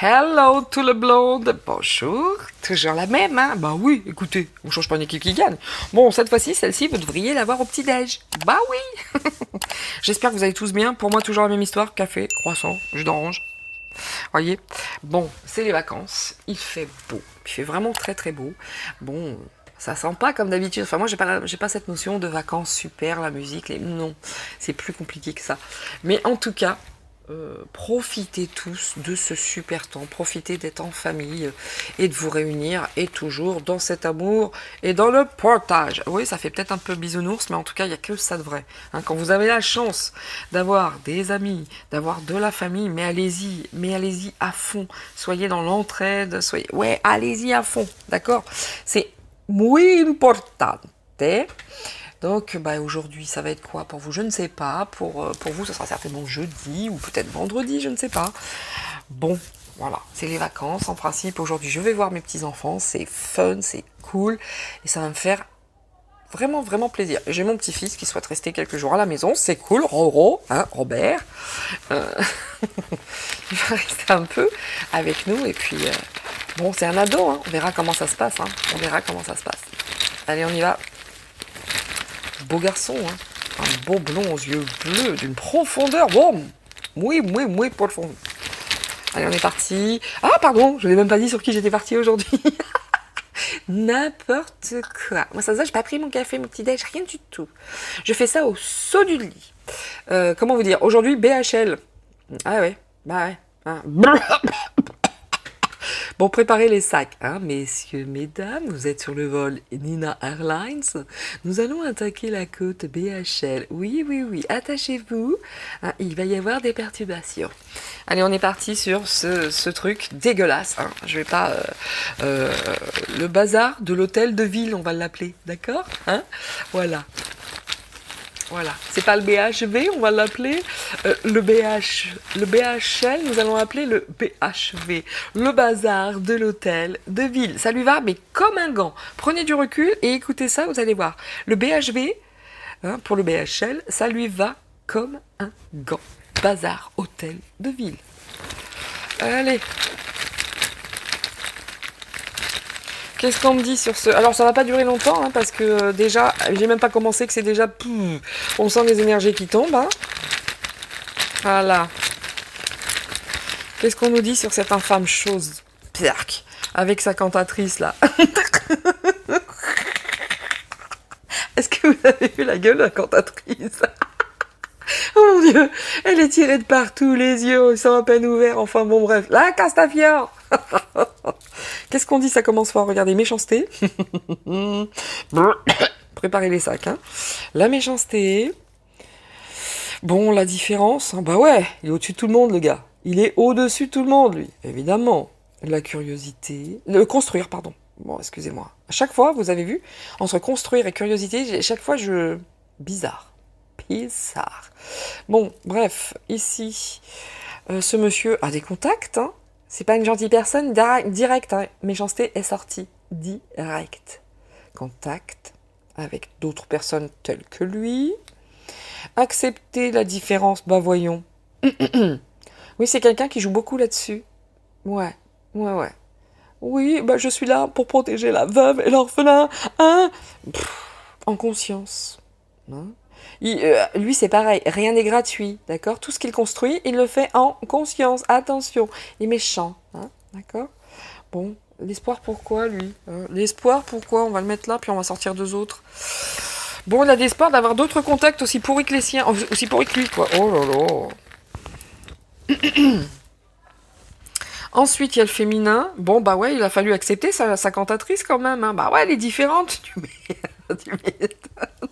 Hello tout le blonde, bonjour, toujours la même, hein? Bah oui, écoutez, on change pas une équipe qui gagne. Bon, cette fois-ci, celle-ci, vous devriez l'avoir au petit-déj. Bah oui. J'espère que vous allez tous bien. Pour moi, toujours la même histoire, café, croissant, jus d'orange. Voyez. Bon, c'est les vacances, il fait beau, il fait vraiment très très beau. Bon, ça sent pas comme d'habitude. Enfin, moi, j'ai pas cette notion de vacances super, la musique, non, c'est plus compliqué que ça. Mais en tout cas, profitez tous de ce super temps, profitez d'être en famille et de vous réunir, et toujours dans cet amour et dans le partage. Oui, ça fait peut-être un peu bisounours, mais en tout cas, il n'y a que ça de vrai. Hein, quand vous avez la chance d'avoir des amis, d'avoir de la famille, mais allez-y à fond. Soyez dans l'entraide, ouais, allez-y à fond, d'accord? C'est muy importante. Donc aujourd'hui, ça va être quoi pour vous? Je ne sais pas. Pour vous, ce sera certainement jeudi ou peut-être vendredi, je ne sais pas. Bon, voilà, c'est les vacances. En principe, aujourd'hui, je vais voir mes petits-enfants. C'est fun, c'est cool. Et ça va me faire vraiment, vraiment plaisir. Et j'ai mon petit-fils qui souhaite rester quelques jours à la maison. C'est cool, Roro, hein, Robert. Il va rester un peu avec nous. Et puis, bon, c'est un ado, hein. On verra comment ça se passe. Hein. On verra comment ça se passe. Allez, on y va. Beau garçon, hein. Un beau blond aux yeux bleus, d'une profondeur, bon, oui, profond. Allez, on est parti. Ah, pardon, je n'ai même pas dit sur qui j'étais partie aujourd'hui. N'importe quoi. Moi, ça se voit, j'ai pas pris mon café, mon petit-déj, rien du tout. Je fais ça au saut du lit. Comment vous dire? Aujourd'hui, BHL. Ah ouais, bah ouais. Hein. Bon, préparez les sacs, hein, messieurs, mesdames, vous êtes sur le vol Nina Airlines. Nous allons attaquer la côte BHL. Oui, attachez-vous, hein, il va y avoir des perturbations. Allez, on est parti sur ce truc dégueulasse. Hein. Je vais pas... le bazar de l'hôtel de ville, on va l'appeler, d'accord, hein? Voilà. Voilà, c'est pas le BHV, on va l'appeler le BHL, nous allons appeler le BHV, le bazar de l'hôtel de ville. Ça lui va, mais comme un gant. Prenez du recul et écoutez ça, vous allez voir. Le BHV, hein, pour le BHL, ça lui va comme un gant. Bazar, hôtel de ville. Allez. Qu'est-ce qu'on me dit sur ce... Alors, ça va pas durer longtemps, hein, parce que déjà, j'ai même pas commencé, que c'est déjà... on sent les énergies qui tombent. Hein. Voilà. Qu'est-ce qu'on nous dit sur cette infâme chose? Pierre, avec sa cantatrice, là. Est-ce que vous avez vu la gueule de la cantatrice? Oh mon Dieu, elle est tirée de partout, les yeux sont à peine ouverts, enfin bon bref. La Castafiore. Qu'est-ce qu'on dit? Ça commence fort, regardez, méchanceté. Préparez les sacs, hein. La méchanceté. Bon, la différence, hein, bah ouais, il est au-dessus de tout le monde, le gars. Il est au-dessus de tout le monde, lui, évidemment. La curiosité. Le construire, pardon. Bon, excusez-moi. À chaque fois, vous avez vu, entre construire et curiosité, chaque fois, bizarre. Bizarre. Bon, bref, ici, ce monsieur a des contacts, hein. C'est pas une gentille personne, direct, hein. Méchanceté est sortie, direct. Contact avec d'autres personnes telles que lui. Accepter la différence, bah voyons. Oui, c'est quelqu'un qui joue beaucoup là-dessus. Ouais. Oui, bah je suis là pour protéger la veuve et l'orphelin, hein. En conscience. Hein. Lui, c'est pareil, rien n'est gratuit, d'accord? Tout ce qu'il construit, il le fait en conscience. Attention, il est méchant, hein, d'accord? Bon, l'espoir pourquoi, lui, hein? L'espoir pourquoi? On va le mettre là, puis on va sortir deux autres. Bon, il a l'espoir d'avoir d'autres contacts aussi pourris que les siens, aussi pourris que lui, quoi. Oh là là. Ensuite, il y a le féminin. Bon, bah ouais, il a fallu accepter sa cantatrice quand même, hein. Bah ouais, elle est différente. Tu m'étonnes.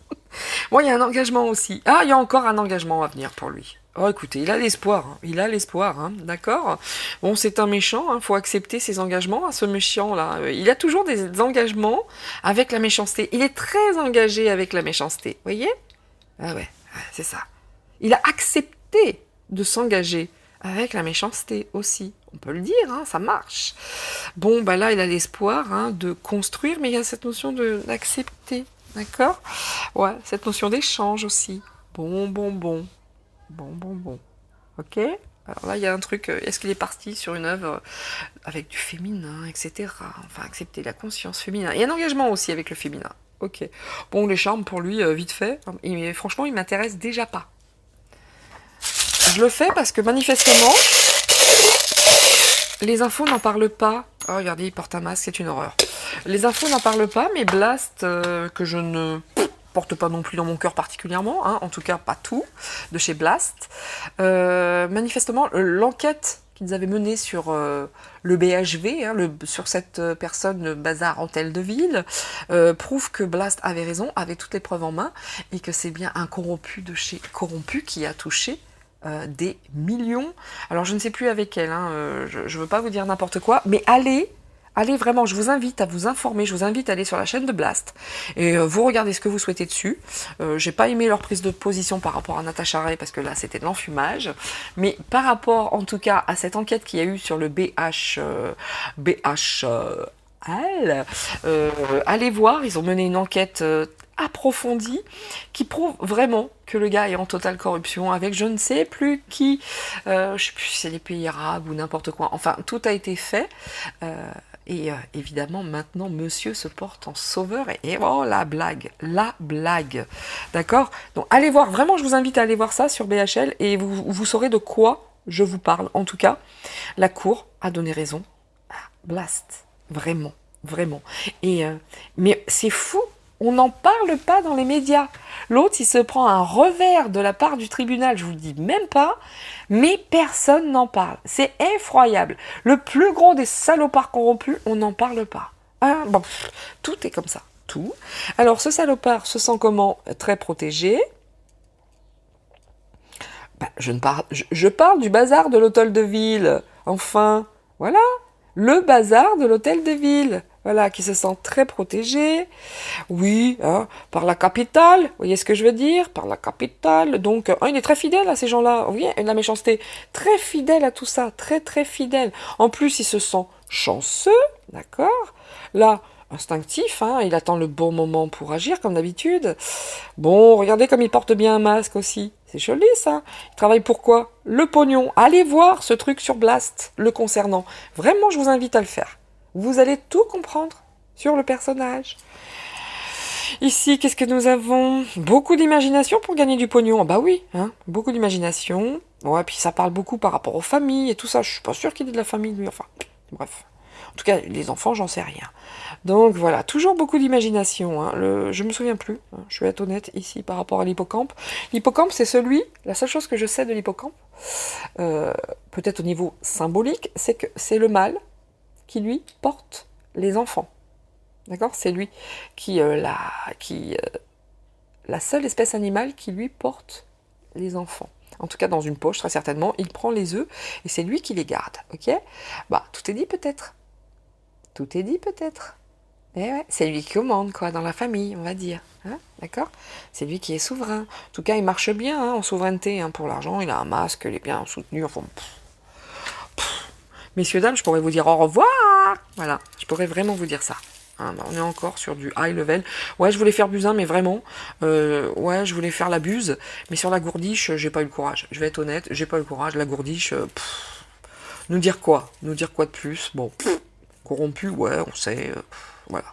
Bon, il y a un engagement aussi. Ah, il y a encore un engagement à venir pour lui. Oh, écoutez, il a l'espoir. Hein. Il a l'espoir, hein. D'accord? Bon, c'est un méchant. Hein. Faut accepter ses engagements à ce méchant-là. Il a toujours des engagements avec la méchanceté. Il est très engagé avec la méchanceté. Vous voyez? Ah ouais, c'est ça. Il a accepté de s'engager avec la méchanceté aussi. On peut le dire, hein, ça marche. Bon, bah là, il a l'espoir, hein, de construire, mais il y a cette notion d'accepter. D'accord? Ouais, cette notion d'échange aussi. Bon. Ok? Alors là, il y a un truc, est-ce qu'il est parti sur une œuvre avec du féminin, etc. Enfin, accepter la conscience féminine. Il y a un engagement aussi avec le féminin. Ok. Bon, les charmes pour lui, vite fait. Et franchement, il m'intéresse déjà pas. Je le fais parce que manifestement, les infos n'en parlent pas. Oh, regardez, il porte un masque, c'est une horreur. Les infos n'en parlent pas, mais Blast, que je ne porte pas non plus dans mon cœur particulièrement, hein, en tout cas pas tout, de chez Blast. Manifestement, l'enquête qu'ils avaient menée sur le BHV, hein, sur cette personne, le bazar Hôtel de Ville, prouve que Blast avait raison, avait toutes les preuves en main, et que c'est bien un corrompu de chez Corrompu qui a touché des millions. Alors je ne sais plus avec elle, hein, je ne veux pas vous dire n'importe quoi, mais allez vraiment, je vous invite à vous informer, je vous invite à aller sur la chaîne de Blast et vous regardez ce que vous souhaitez dessus. J'ai pas aimé leur prise de position par rapport à Natacha Ray parce que là c'était de l'enfumage, mais par rapport en tout cas à cette enquête qu'il y a eu sur le allez voir, ils ont mené une enquête approfondie qui prouve vraiment que le gars est en totale corruption avec je ne sais plus qui, je sais plus si c'est les pays arabes ou n'importe quoi, enfin tout a été fait. Et évidemment, maintenant, monsieur se porte en sauveur. Et oh, la blague. D'accord? Donc, allez voir. Vraiment, je vous invite à aller voir ça sur BHL. Et vous saurez de quoi je vous parle. En tout cas, la Cour a donné raison à Blast. Vraiment. Et, mais c'est fou. On n'en parle pas dans les médias. L'autre, il se prend un revers de la part du tribunal, je vous le dis même pas, mais personne n'en parle. C'est effroyable. Le plus gros des salopards corrompus, on n'en parle pas. Hein, bon, tout est comme ça. Tout. Alors, ce salopard se sent comment? Très protégé. Ben, je parle du bazar de l'hôtel de ville. Enfin, voilà. Le bazar de l'hôtel de ville. Voilà, qui se sent très protégé. Oui, hein, par la capitale. Vous voyez ce que je veux dire? Par la capitale. Donc, il est très fidèle à ces gens-là. Vous voyez, la méchanceté. Très fidèle à tout ça. Très fidèle. En plus, il se sent chanceux. D'accord? Là, instinctif, hein, il attend le bon moment pour agir, comme d'habitude. Bon, regardez comme il porte bien un masque aussi. C'est joli, ça. Il travaille pour quoi? Le pognon. Allez voir ce truc sur Blast, le concernant. Vraiment, je vous invite à le faire. Vous allez tout comprendre sur le personnage. Ici, qu'est-ce que nous avons? Beaucoup d'imagination pour gagner du pognon. Ah bah oui, hein, beaucoup d'imagination. Ouais, puis ça parle beaucoup par rapport aux familles et tout ça. Je suis pas sûre qu'il ait de la famille, lui. Enfin, bref. En tout cas, les enfants, j'en sais rien. Donc voilà, toujours beaucoup d'imagination. Hein. Je me souviens plus, hein. Je vais être honnête ici par rapport à l'hippocampe. L'hippocampe, c'est la seule chose que je sais de l'hippocampe, peut-être au niveau symbolique, c'est que c'est le mâle qui, lui, porte les enfants. D'accord? C'est lui qui, la seule espèce animale qui, lui, porte les enfants. En tout cas, dans une poche, très certainement, il prend les œufs et c'est lui qui les garde. Ok? Bah, tout est dit peut-être. Tout est dit peut-être. Eh ouais, c'est lui qui commande, quoi, dans la famille, on va dire. Hein, d'accord? C'est lui qui est souverain. En tout cas, il marche bien hein, en souveraineté. Hein, pour l'argent, il a un masque, il est bien soutenu. Enfin, messieurs, dames, je pourrais vous dire au revoir. Voilà, je pourrais vraiment vous dire ça. Hein, bah, on est encore sur du high level. Ouais, je voulais faire Buzyn, mais vraiment. Ouais, je voulais faire la buse. Mais sur la gourdiche, j'ai pas eu le courage. Je vais être honnête, j'ai pas eu le courage. La gourdiche, nous dire quoi? Nous dire quoi de plus? Bon, corrompu, ouais, on sait. Voilà.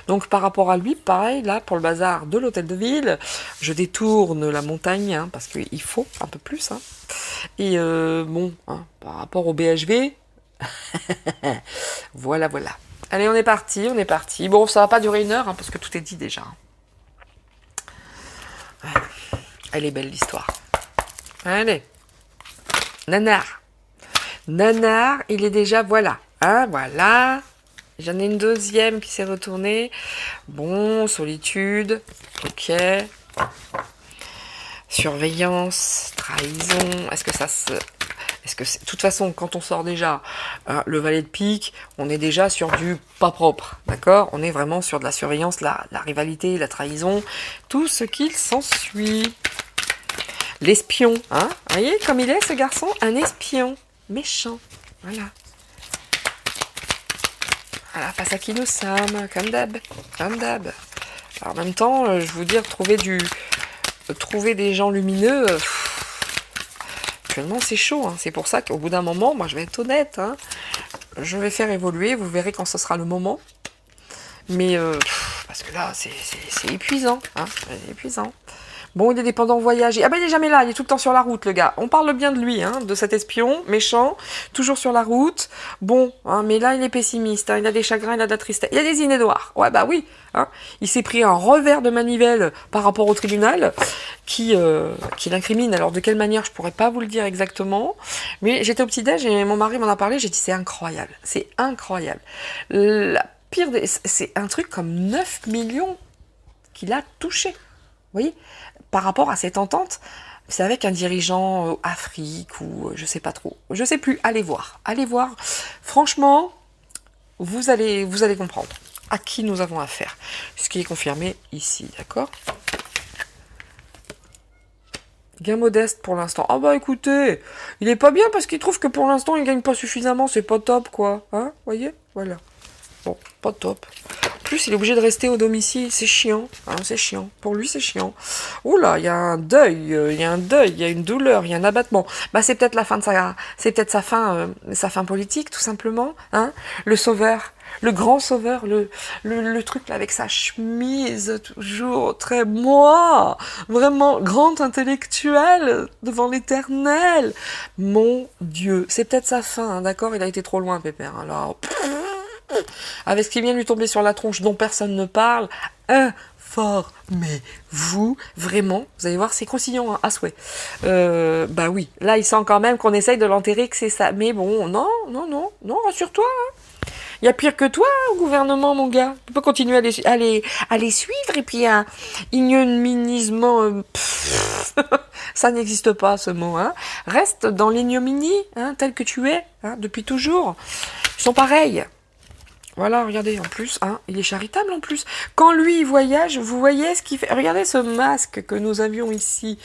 Donc par rapport à lui, pareil, là, pour le bazar de l'hôtel de ville, je détourne la montagne, hein, parce qu'il faut un peu plus. Hein. Et bon, hein, par rapport au BHV, voilà. Allez, on est parti. Bon, ça va pas durer 1 heure, hein, parce que tout est dit déjà. Elle est belle l'histoire. Allez. Nanar, il est déjà, voilà. Hein, voilà. J'en ai une deuxième qui s'est retournée. Bon, solitude. Ok. Surveillance, trahison. Est-ce que de toute façon, quand on sort déjà le valet de pique, on est déjà sur du pas propre, d'accord? On est vraiment sur de la surveillance, la rivalité, la trahison, tout ce qu'il s'ensuit. L'espion, hein? Vous voyez comme il est, ce garçon? Un espion. Méchant. Voilà. Voilà, face à qui nous sommes, comme d'hab. Alors, en même temps, je vous dire, trouver des gens lumineux, actuellement, c'est chaud. Hein. C'est pour ça qu'au bout d'un moment, moi, je vais être honnête. Hein, je vais faire évoluer. Vous verrez quand ce sera le moment. Mais parce que là, c'est épuisant. Hein, c'est épuisant. Bon, il est dépendant voyage. Ah ben, il est jamais là, il est tout le temps sur la route, le gars. On parle bien de lui, hein, de cet espion méchant, toujours sur la route. Bon, hein, mais là, il est pessimiste. Hein, il a des chagrins, il a de la tristesse. Il a des idées noires. Ouais, bah oui. Hein. Il s'est pris un revers de manivelle par rapport au tribunal qui l'incrimine. Alors, de quelle manière, je pourrais pas vous le dire exactement. Mais j'étais au petit-déj et mon mari m'en a parlé. J'ai dit, c'est incroyable. C'est incroyable. La pire c'est un truc comme 9 millions qu'il a touché. Vous voyez, par rapport à cette entente, c'est avec un dirigeant Afrique ou je sais pas trop. Je sais plus, allez voir. Allez voir. Franchement, vous allez comprendre à qui nous avons affaire. Ce qui est confirmé ici, d'accord? Gain modeste pour l'instant. Ah bah écoutez, il est pas bien parce qu'il trouve que pour l'instant il gagne pas suffisamment, c'est pas top quoi. Hein, voyez? Voilà. Bon, pas top. En plus, il est obligé de rester au domicile, c'est chiant, hein, c'est chiant. Pour lui, c'est chiant. Oula, il y a un deuil, il y a une douleur, il y a un abattement. Bah, c'est peut-être la fin de c'est peut-être sa fin politique, tout simplement, hein. Le sauveur, le grand sauveur, le truc là avec sa chemise, toujours très moi, vraiment grand intellectuel devant l'éternel. Mon Dieu, c'est peut-être sa fin, hein, d'accord. Il a été trop loin, Pépère. Alors. Avec ce qui vient de lui tomber sur la tronche dont personne ne parle, informez-vous, vraiment, vous allez voir, c'est croustillant hein, à souhait. Bah oui, là il sent quand même qu'on essaye de l'enterrer, que c'est ça. Mais bon, non, rassure-toi. Hein. Il y a pire que toi au gouvernement, mon gars. Tu peux continuer à les suivre et puis un ignominisement... ça n'existe pas ce mot. Hein. Reste dans l'ignominie, hein, tel que tu es, hein, depuis toujours. Ils sont pareils. Voilà, regardez, en plus, hein, il est charitable en plus. Quand lui, il voyage, vous voyez ce qu'il fait. Regardez ce masque que nous avions ici.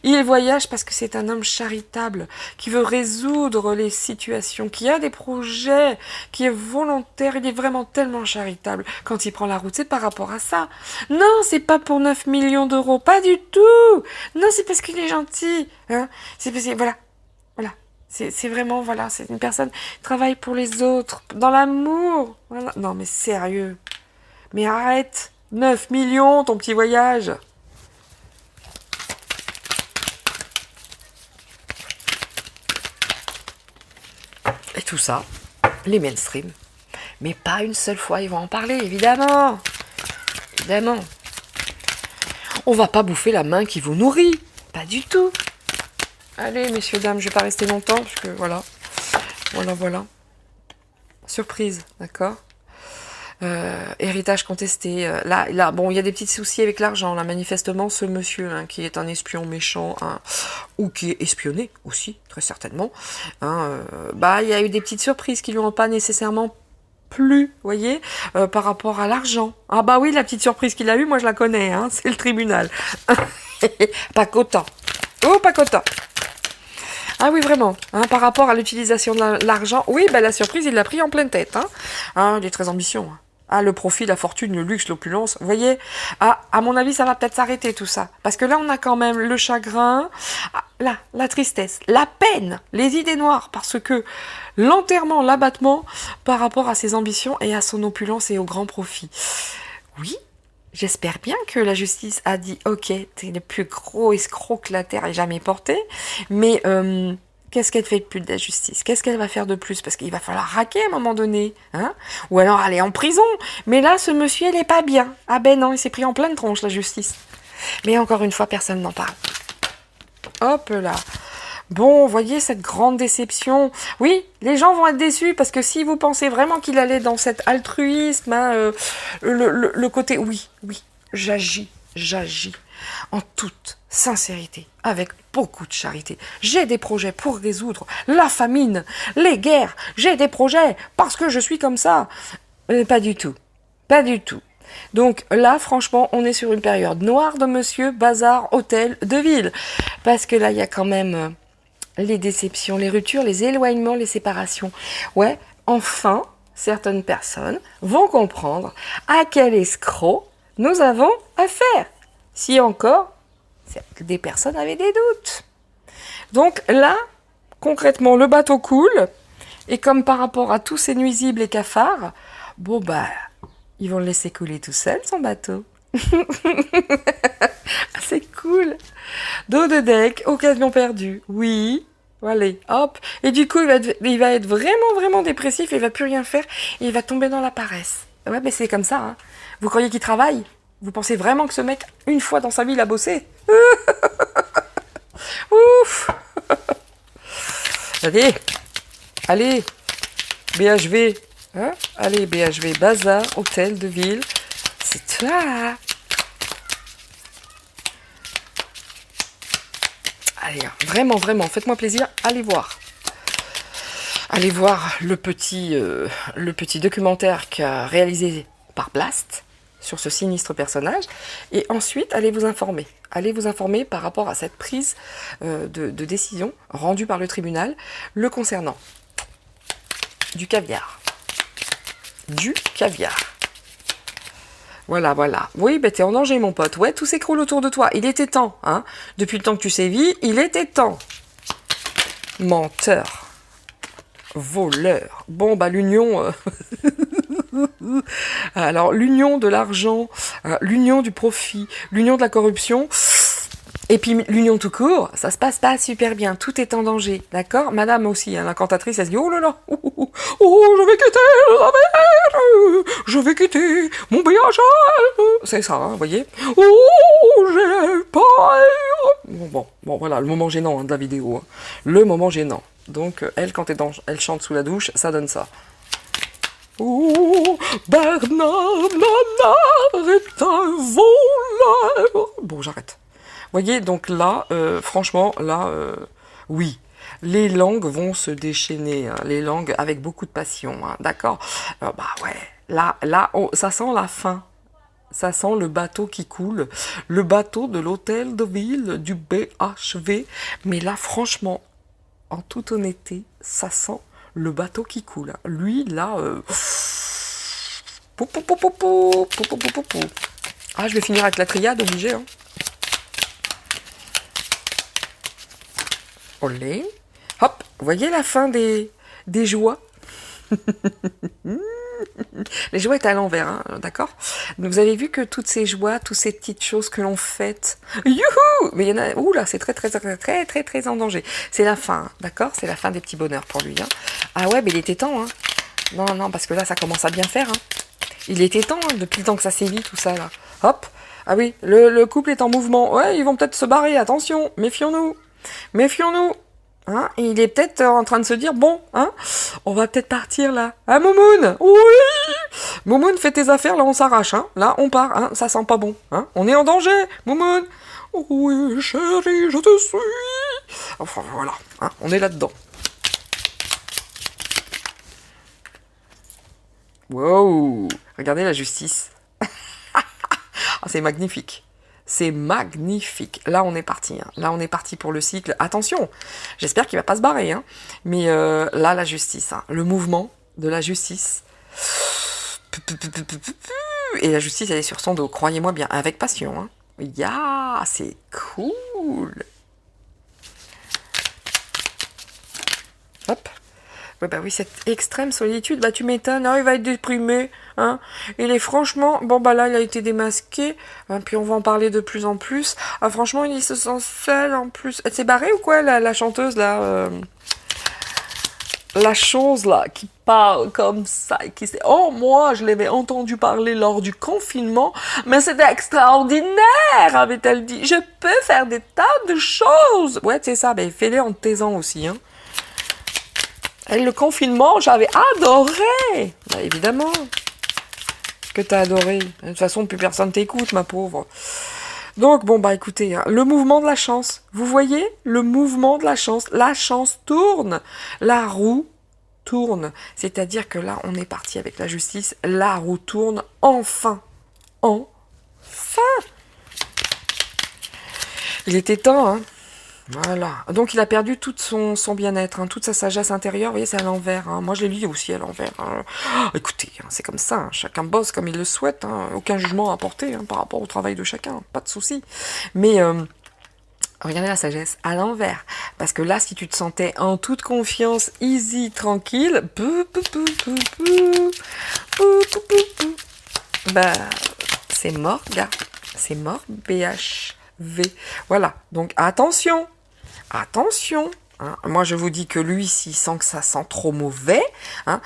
Il voyage parce que c'est un homme charitable, qui veut résoudre les situations, qui a des projets, qui est volontaire. Il est vraiment tellement charitable. Quand il prend la route, c'est par rapport à ça. Non, c'est pas pour 9 millions d'euros, pas du tout. Non, c'est parce qu'il est gentil. Hein. C'est parce que, voilà. C'est vraiment, voilà, c'est une personne qui travaille pour les autres, dans l'amour. Voilà. Non, mais sérieux. Mais arrête. 9 millions, ton petit voyage. Et tout ça, les mainstream. Mais pas une seule fois, ils vont en parler, évidemment. Évidemment. On va pas bouffer la main qui vous nourrit. Pas du tout. Allez, messieurs, dames, je vais pas rester longtemps, parce que voilà. Voilà. Surprise, d'accord. Héritage contesté. Là, bon, il y a des petits soucis avec l'argent, là, manifestement, ce monsieur, hein, qui est un espion méchant, hein, ou qui est espionné aussi, très certainement, hein, bah, il y a eu des petites surprises qui lui ont pas nécessairement plu, voyez, par rapport à l'argent. Ah bah oui, la petite surprise qu'il a eue, moi je la connais, hein, c'est le tribunal. Pas qu'autant. Oh, pas qu'autant. Ah oui, vraiment. Hein, par rapport à l'utilisation de l'argent, oui, ben, la surprise, il l'a pris en pleine tête. Hein, il est très ambitieux. Hein. Ah, le profit, la fortune, le luxe, l'opulence. Vous voyez, à mon avis, ça va peut-être s'arrêter tout ça. Parce que là, on a quand même le chagrin, là, la tristesse, la peine, les idées noires. Parce que l'enterrement, l'abattement, par rapport à ses ambitions et à son opulence et au grand profit. Oui. J'espère bien que la justice a dit « Ok, t'es le plus gros escroc que la terre ait jamais porté, mais qu'est-ce qu'elle fait de plus de la justice? Qu'est-ce qu'elle va faire de plus? Parce qu'il va falloir raquer à un moment donné, hein? Ou alors aller en prison. Mais là, ce monsieur, il est pas bien. Ah ben non, il s'est pris en pleine tronche, la justice. Mais encore une fois, personne n'en parle. Hop là. Bon, voyez cette grande déception. Oui, les gens vont être déçus parce que si vous pensez vraiment qu'il allait dans cet altruisme, hein, le côté oui, j'agis en toute sincérité, avec beaucoup de charité. J'ai des projets pour résoudre la famine, les guerres. J'ai des projets parce que je suis comme ça. Pas du tout. Donc là, franchement, on est sur une période noire de monsieur, bazar, hôtel de ville. Parce que là, il y a quand même... les déceptions, les ruptures, les éloignements, les séparations. Ouais, enfin, certaines personnes vont comprendre à quel escroc nous avons affaire. Si encore, des personnes avaient des doutes. Donc là, concrètement, le bateau coule. Et comme par rapport à tous ces nuisibles et cafards, bon bah, ils vont le laisser couler tout seul, son bateau. C'est cool. Dos de deck, occasion perdue. Oui. Allez, hop. Et du coup, il va être vraiment, vraiment dépressif. Il va plus rien faire. Et il va tomber dans la paresse. Ouais, mais c'est comme ça. Hein. Vous croyez qu'il travaille? Vous pensez vraiment que ce mec, une fois dans sa vie, il a bossé? Ouf. Allez. Allez. BHV. Hein? Allez, BHV. Bazar, hôtel de ville. C'est toi. Allez, vraiment, vraiment, faites-moi plaisir, allez voir. Allez voir le petit documentaire qu'a réalisé par Blast sur ce sinistre personnage. Et ensuite, allez vous informer. Allez vous informer par rapport à cette prise de décision rendue par le tribunal le concernant. Du caviar. Du caviar. Voilà, voilà. Oui, ben t'es en danger, mon pote. Ouais, tout s'écroule autour de toi. Il était temps, hein. Depuis le temps que tu sévis, il était temps. Menteur. Voleur. Bon, bah l'union... Alors, l'union de l'argent, l'union du profit, l'union de la corruption... Et puis l'union tout court, ça se passe pas super bien, tout est en danger, d'accord? Madame aussi, hein, la cantatrice, elle se dit, oh là là, je vais quitter la mer, je vais quitter mon BHL. C'est ça, hein, vous voyez? Oh, j'ai peur. Bon, voilà, le moment gênant hein, de la vidéo, hein. Le moment gênant. Donc, elle, quand elle chante sous la douche, ça donne ça. Oh, Bernard Nanard est un voleur. Bon, j'arrête. Voyez, donc là, franchement, là, oui, les langues vont se déchaîner, hein, les langues avec beaucoup de passion, hein, d'accord? Bah ouais, là, ça sent la fin, ça sent le bateau qui coule, le bateau de l'hôtel de ville du BHV, mais là, franchement, en toute honnêteté, ça sent le bateau qui coule. Lui, là, ah, je vais finir avec la triade, obligé, hein. Olé. Hop, voyez la fin des joies. Les joies étaient à l'envers, hein, d'accord? Vous avez vu que toutes ces joies, toutes ces petites choses que l'on fête, youhou! Mais il y en a, ouh là, c'est très, très, très, très, très, très en danger. C'est la fin, hein, d'accord? C'est la fin des petits bonheurs pour lui, hein. Ah ouais, mais il était temps, hein. Non, non, parce que là, ça commence à bien faire, hein. Il était temps, hein, depuis le temps que ça sévit, tout ça, là. Hop. Ah oui, le couple est en mouvement. Ouais, ils vont peut-être se barrer, attention, méfions-nous. Méfions-nous, hein, il est peut-être en train de se dire, bon, hein, on va peut-être partir là. Hein, Moumoun? Oui! Moumoun, fais tes affaires, là on s'arrache, hein. Là on part, hein, ça sent pas bon, hein. On est en danger, Moumoun! Oui, chérie, je te suis! Enfin, voilà, hein, on est là-dedans. Wow! Regardez la justice. Ah, c'est magnifique. C'est magnifique. Là, on est parti. Hein. Là, on est parti pour le cycle. Attention, j'espère qu'il va pas se barrer. Hein. Mais là, la justice. Hein. Le mouvement de la justice. Et la justice, elle est sur son dos. Croyez-moi bien. Avec passion. Hein. Yeah, c'est cool. Hop. Ouais, bah oui, cette extrême solitude, bah tu m'étonnes, hein, il va être déprimé, hein. Il est franchement, bon bah là il a été démasqué, hein, puis on va en parler de plus en plus. Ah, franchement, il se sent seul en plus. Elle s'est barrée ou quoi, la chanteuse là la chose là, qui parle comme ça, et qui sait, oh moi je l'avais entendu parler lors du confinement, mais c'était extraordinaire, avait-elle dit, je peux faire des tas de choses. Ouais, c'est ça, ben fais-les en te taisant aussi, hein. Et le confinement, j'avais adoré. Bah, évidemment que t'as adoré. De toute façon, plus personne t'écoute, ma pauvre. Donc, bon, bah écoutez, hein, le mouvement de la chance. Vous voyez? Le mouvement de la chance. La chance tourne. La roue tourne. C'est-à-dire que là, on est parti avec la justice. La roue tourne enfin. Enfin. Il était temps, hein. Voilà. Donc il a perdu tout son bien-être, hein, toute sa sagesse intérieure. Vous voyez, c'est à l'envers. Hein. Moi, je l'ai lu aussi à l'envers. Hein. Oh, écoutez, hein, c'est comme ça. Hein. Chacun bosse comme il le souhaite. Hein. Aucun jugement à porter hein, par rapport au travail de chacun. Pas de souci. Mais regardez la sagesse à l'envers. Parce que là, si tu te sentais en toute confiance, easy, tranquille, bah, c'est mort, gars. C'est mort, BHV. Voilà, donc attention. Attention. Hein. Moi, je vous dis que lui, s'il sent que ça sent trop mauvais, hein,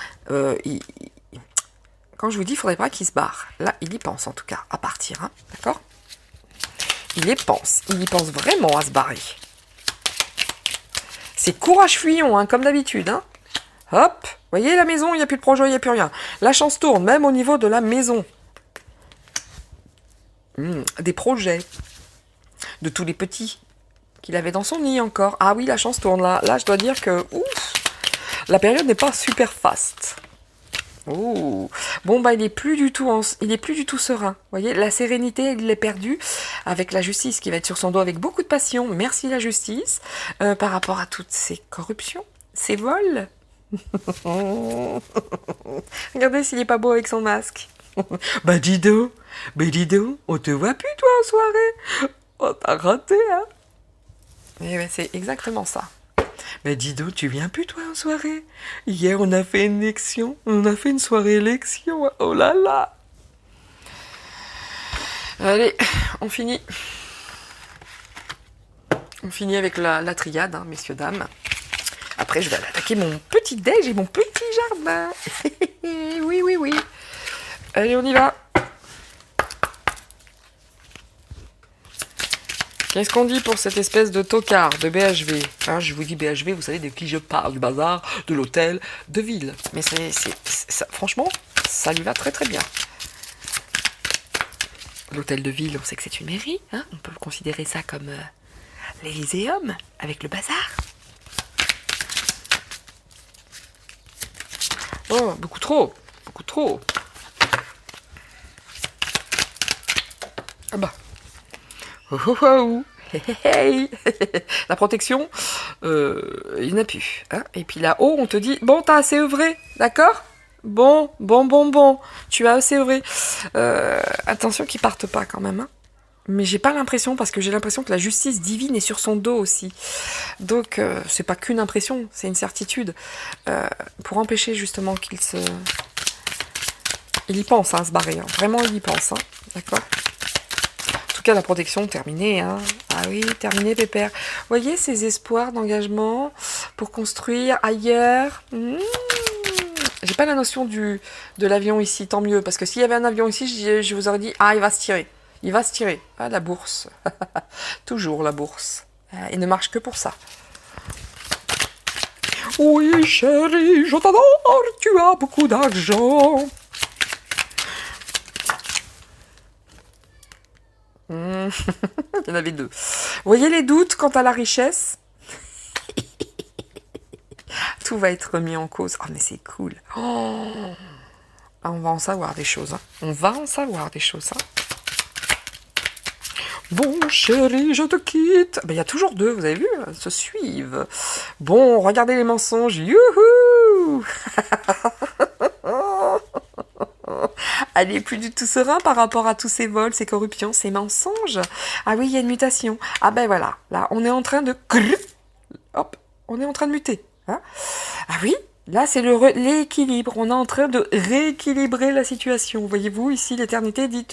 quand je vous dis, il faudrait pas qu'il se barre. Là, il y pense en tout cas, à partir. Hein, d'accord ? Il y pense vraiment à se barrer. C'est courage fuyons, hein, comme d'habitude. Hein. Hop, voyez la maison, il n'y a plus de projet, il n'y a plus rien. La chance tourne, même au niveau de la maison. Des projets. De tous les petits qu'il avait dans son nid encore. Ah oui, la chance tourne là. Là, je dois dire que la période n'est pas super faste. Oh. Bon bah il est plus du tout serein. Vous voyez, la sérénité il l'est perdue avec la justice qui va être sur son dos avec beaucoup de passion. Merci la justice par rapport à toutes ces corruptions, ces vols. Regardez s'il est pas beau avec son masque. Bah dis donc, on te voit plus toi en soirée. Oh t'as raté hein. Et ben, c'est exactement ça. Mais dis donc, tu viens plus toi en soirée? Hier on a fait une élection, on a fait une soirée élection, oh là là. Allez, on finit. On finit avec la triade, hein, messieurs, dames. Après je vais aller attaquer mon petit déj et mon petit jardin. Oui. Allez, on y va. Qu'est-ce qu'on dit pour cette espèce de tocard de BHV hein, je vous dis BHV, vous savez de qui je parle, du bazar, de l'hôtel de ville. Mais ça, franchement, ça lui va très très bien. L'hôtel de ville, on sait que c'est une mairie. Hein, on peut considérer ça comme l'Élyséeum, avec le bazar. Oh, beaucoup trop. Ah bah. Oh. Hey. La protection, il n'y en a plus. Hein. Et puis là-haut, on te dit, bon, t'as assez œuvré, d'accord ? Bon. Tu as assez œuvré. Attention qu'ils partent pas quand même. Hein. Mais j'ai pas l'impression, parce que j'ai l'impression que la justice divine est sur son dos aussi. Donc, c'est pas qu'une impression, c'est une certitude. Pour empêcher justement qu'il se... Il y pense, hein, à se barrer. Hein. Vraiment, il y pense. Hein. D'accord ? La protection terminée, hein. Ah oui, terminé pépère. Voyez ces espoirs d'engagement pour construire ailleurs. J'ai pas la notion de l'avion ici, tant mieux, parce que s'il y avait un avion ici, je vous aurais dit, ah, il va se tirer. Ah, la bourse. Toujours la bourse. Il ne marche que pour ça. Oui, chérie, je t'adore, tu as beaucoup d'argent. Il y en avait deux. Vous voyez les doutes quant à la richesse? Tout va être remis en cause. Oh, mais c'est cool. Oh. On va en savoir des choses. Hein. Bon, chérie, je te quitte. Il y a toujours deux, vous avez vu, elles se suivent. Bon, regardez les mensonges. Youhou. Elle n'est plus du tout serein par rapport à tous ces vols, ces corruptions, ces mensonges. Ah oui, il y a une mutation. Ah ben voilà, là, on est en train de... Hop, on est en train de muter. Hein ah oui, là, c'est l'équilibre. On est en train de rééquilibrer la situation. Voyez-vous, ici, l'éternité dit...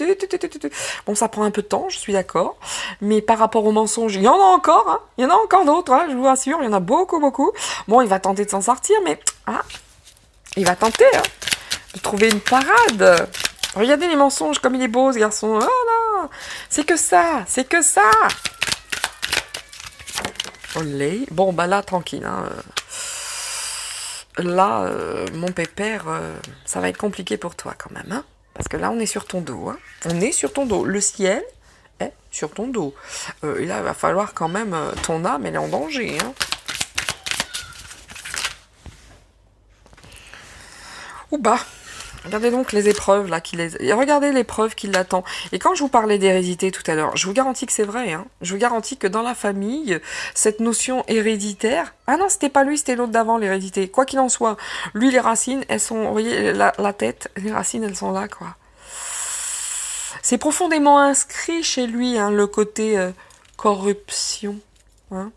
Bon, ça prend un peu de temps, je suis d'accord. Mais par rapport aux mensonges, il y en a encore. Hein. Il y en a encore d'autres, hein, je vous rassure. Il y en a beaucoup. Bon, il va tenter de s'en sortir, mais... Ah, il va tenter, hein, de trouver une parade. Regardez les mensonges, comme il est beau, ce garçon. Oh là, c'est que ça. Olé. Bon, bah là, tranquille. Hein. Là, mon pépère, ça va être compliqué pour toi quand même. Hein. Parce que là, on est sur ton dos. Hein. Le ciel est sur ton dos. Et là, il va falloir quand même... ton âme, elle est en danger. Hein. Ou bah. Regardez donc les épreuves là et regardez l'épreuve qui l'attend. Et quand je vous parlais d'hérédité tout à l'heure, je vous garantis que c'est vrai. Hein. Je vous garantis que dans la famille, cette notion héréditaire... Ah non, c'était pas lui, c'était l'autre d'avant, l'hérédité. Quoi qu'il en soit, lui, les racines, elles sont... Vous voyez, la tête, les racines, elles sont là, quoi. C'est profondément inscrit chez lui, hein, le côté corruption. Hein,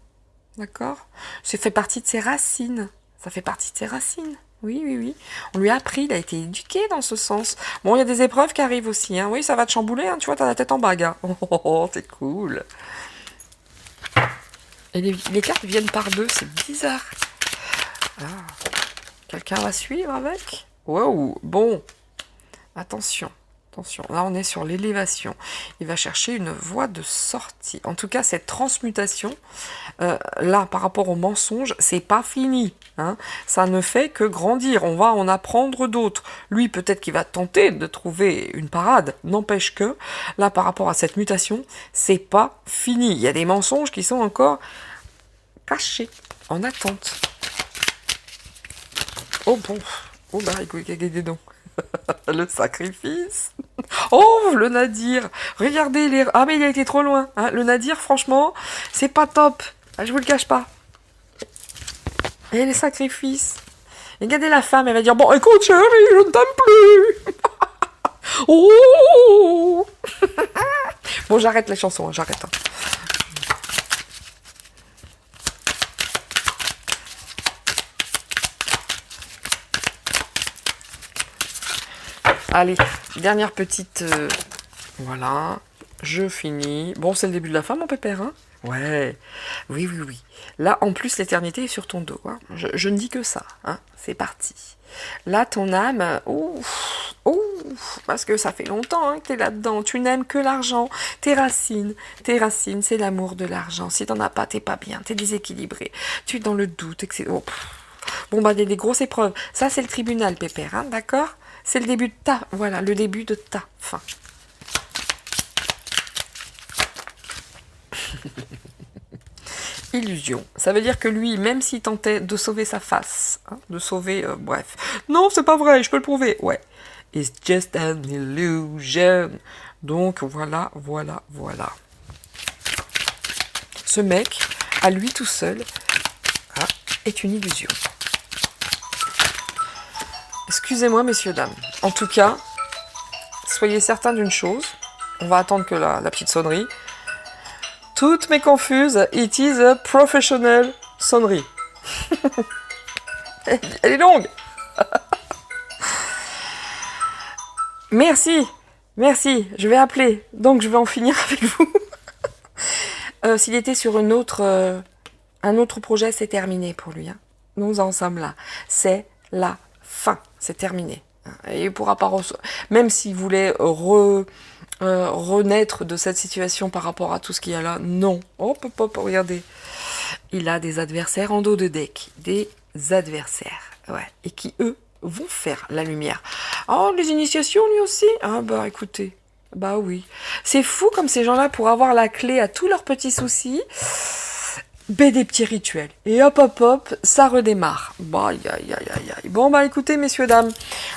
d'accord? Ça fait partie de ses racines. Ça fait partie de ses racines. Oui, oui, oui. On lui a appris, il a été éduqué dans ce sens. Bon, il y a des épreuves qui arrivent aussi. Hein. Oui, ça va te chambouler, hein. Tu vois, t'as la tête en bague. Hein. Oh, c'est cool. Et les cartes viennent par deux, c'est bizarre. Ah, quelqu'un va suivre avec? Wow, bon. Attention, attention. Là, on est sur l'élévation. Il va chercher une voie de sortie. En tout cas, cette transmutation, là, par rapport au mensonge, c'est pas fini. Hein. Ça ne fait que grandir. On va en apprendre d'autres. Lui, peut-être qu'il va tenter de trouver une parade. N'empêche que, là, par rapport à cette mutation, c'est pas fini. Il y a des mensonges qui sont encore cachés, en attente. Oh bon. Oh bah, écoutez, dis donc. Le sacrifice. Oh, le nadir. Regardez les... Ah, mais il a été trop loin. Hein. Le nadir, franchement, c'est pas top. Ah, je vous le cache pas. Et les sacrifices. Et regardez la femme, elle va dire, bon, écoute, chérie, je ne t'aime plus. Oh. Bon, j'arrête la chanson, hein, j'arrête. Hein. Allez, dernière petite... voilà, je finis. Bon, c'est le début de la fin, mon pépère, hein? Ouais, oui, oui, oui. Là, en plus, l'éternité est sur ton dos. Hein. Je ne dis que ça, hein. C'est parti. Là, ton âme, ouf, ouf, parce que ça fait longtemps hein, que tu es là-dedans. Tu n'aimes que l'argent. Tes racines, c'est l'amour de l'argent. Si t'en as pas, t'es pas bien, t'es déséquilibré. Tu es dans le doute, etc. Oh, bon, bah, il y a des grosses épreuves. Ça, c'est le tribunal, pépère, hein, d'accord? C'est le début de voilà, le début de ta fin. Illusion. Ça veut dire que lui, même s'il tentait de sauver sa face, hein, de sauver, bref. Non, c'est pas vrai, je peux le prouver. Ouais. It's just an illusion. Donc, voilà, voilà, voilà. Ce mec, à lui tout seul, est une illusion. Excusez-moi, messieurs, dames. En tout cas, soyez certains d'une chose. On va attendre que la petite sonnerie. Toutes mes confuses, it is a professional sonnerie. Elle est longue. Merci, merci, je vais appeler. Donc je vais en finir avec vous. S'il était sur un autre projet, c'est terminé pour lui. Hein. Nous en sommes là. C'est la fin, c'est terminé. Et il pourra pas même s'il voulait renaître de cette situation par rapport à tout ce qu'il y a là, non. Hop, hop, hop, regardez. Il a des adversaires en dos de deck. Des adversaires, ouais. Et qui, eux, vont faire la lumière. Oh, les initiations, lui aussi. Ah bah, écoutez. Bah oui. C'est fou comme ces gens-là, pour avoir la clé à tous leurs petits soucis, des petits rituels. Et hop, hop, hop, ça redémarre. Bah, aïe, aïe, aïe, aïe. Bon, bah écoutez, messieurs, dames,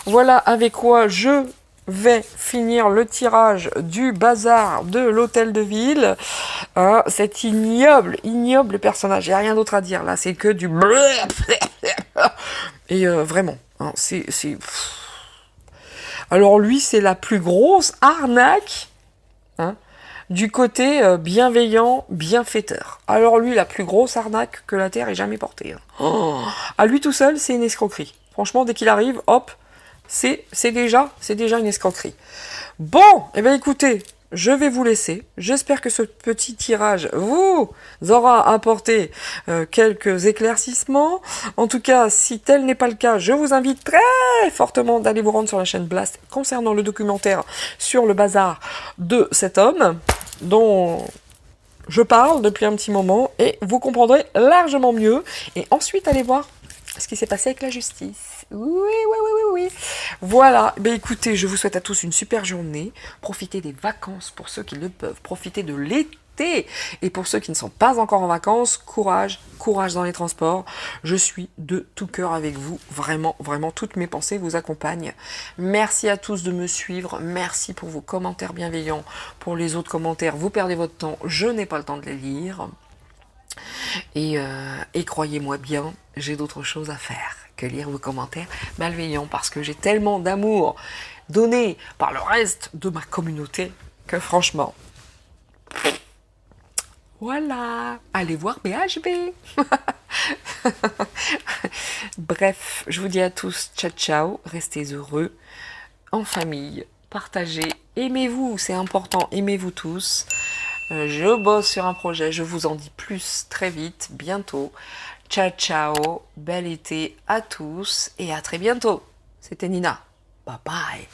voilà avec quoi je vais finir le tirage du bazar de l'hôtel de ville. Hein, cet ignoble personnage. Il n'y a rien d'autre à dire, là. C'est que du... Et vraiment, hein, c'est... Alors lui, c'est la plus grosse arnaque, hein, du côté bienveillant, bienfaiteur. Alors lui, la plus grosse arnaque que la Terre ait jamais portée. Hein. Oh, à lui tout seul, c'est une escroquerie. Franchement, dès qu'il arrive, hop, c'est déjà une escroquerie. Bon, eh bien écoutez, je vais vous laisser. J'espère que ce petit tirage vous aura apporté quelques éclaircissements. En tout cas, si tel n'est pas le cas, je vous invite très fortement d'aller vous rendre sur la chaîne Blast concernant le documentaire sur le bazar de cet homme dont je parle depuis un petit moment et vous comprendrez largement mieux. Et ensuite, allez voir ce qui s'est passé avec la justice. Oui. Voilà, ben écoutez, je vous souhaite à tous une super journée. Profitez des vacances pour ceux qui le peuvent. Profitez de l'été. Et pour ceux qui ne sont pas encore en vacances, courage dans les transports. Je suis de tout cœur avec vous. Vraiment, toutes mes pensées vous accompagnent. Merci à tous de me suivre. Merci pour vos commentaires bienveillants. Pour les autres commentaires, vous perdez votre temps. Je n'ai pas le temps de les lire. Et croyez-moi bien, j'ai d'autres choses à faire que lire vos commentaires malveillants parce que j'ai tellement d'amour donné par le reste de ma communauté que franchement, Voilà, allez voir BHB. Bref, je vous dis à tous, ciao ciao, restez heureux, en famille, partagez, aimez-vous, c'est important, aimez-vous tous. Je bosse sur un projet, je vous en dis plus très vite, bientôt. Ciao ciao, bel été à tous et à très bientôt. C'était Nina. Bye bye.